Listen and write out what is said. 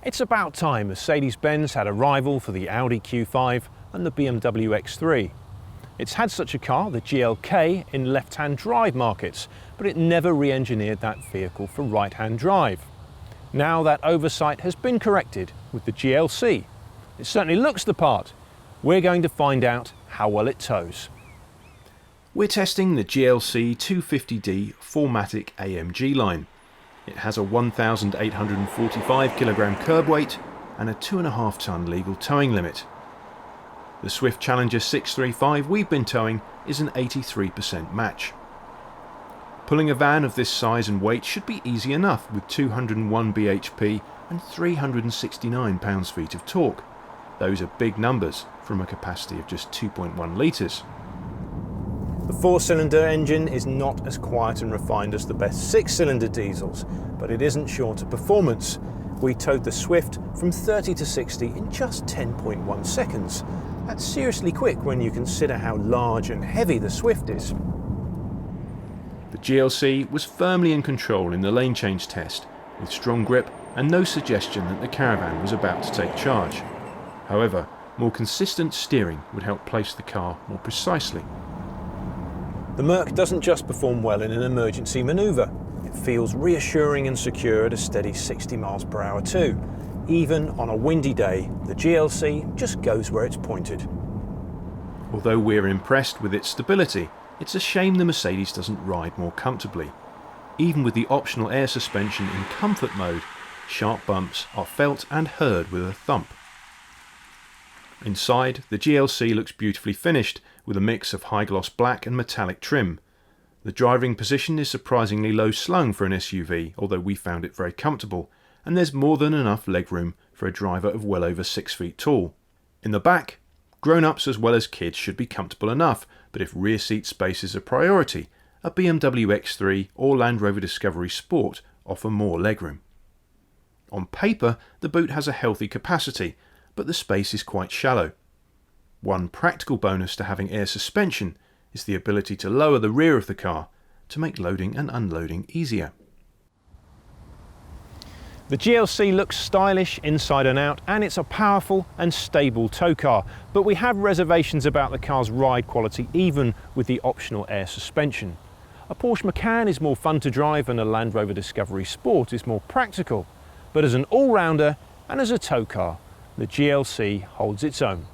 It's about time Mercedes-Benz had a rival for the Audi Q5 and the BMW X3. It's had such a car, the GLK, in left-hand drive markets, but it never re-engineered that vehicle for right-hand drive. Now that oversight has been corrected with the GLC. It certainly looks the part. We're going to find out how well it tows. We're testing the GLC 250D 4MATIC AMG line. It has a 1,845 kilogram curb weight and a 2.5 ton legal towing limit. The Swift Challenger 635 we've been towing is an 83% match. Pulling a van of this size and weight should be easy enough with 201 bhp and 369 pounds-feet of torque. Those are big numbers from a capacity of just 2.1 litres. The 4-cylinder engine is not as quiet and refined as the best 6-cylinder diesels, but it isn't short of performance. We towed the Swift from 30 to 60 in just 10.1 seconds. That's seriously quick when you consider how large and heavy the Swift is. The GLC was firmly in control in the lane change test, with strong grip and no suggestion that the Caravan was about to take charge. However, more consistent steering would help place the car more precisely. The Merc doesn't just perform well in an emergency manoeuvre. It feels reassuring and secure at a steady 60 miles per hour too. Even on a windy day, the GLC just goes where it's pointed. Although we're impressed with its stability, it's a shame the Mercedes doesn't ride more comfortably. Even with the optional air suspension in comfort mode, sharp bumps are felt and heard with a thump. Inside, the GLC looks beautifully finished with a mix of high-gloss black and metallic trim. The driving position is surprisingly low-slung for an SUV, although we found it very comfortable, and there's more than enough legroom for a driver of well over 6 feet tall. In the back, grown-ups as well as kids should be comfortable enough, but if rear seat space is a priority, a BMW X3 or Land Rover Discovery Sport offer more legroom. On paper, the boot has a healthy capacity, but the space is quite shallow. One practical bonus to having air suspension is the ability to lower the rear of the car to make loading and unloading easier. The GLC looks stylish inside and out, and it's a powerful and stable tow car, but we have reservations about the car's ride quality even with the optional air suspension. A Porsche Macan is more fun to drive and a Land Rover Discovery Sport is more practical, but as an all-rounder and as a tow car, the GLC holds its own.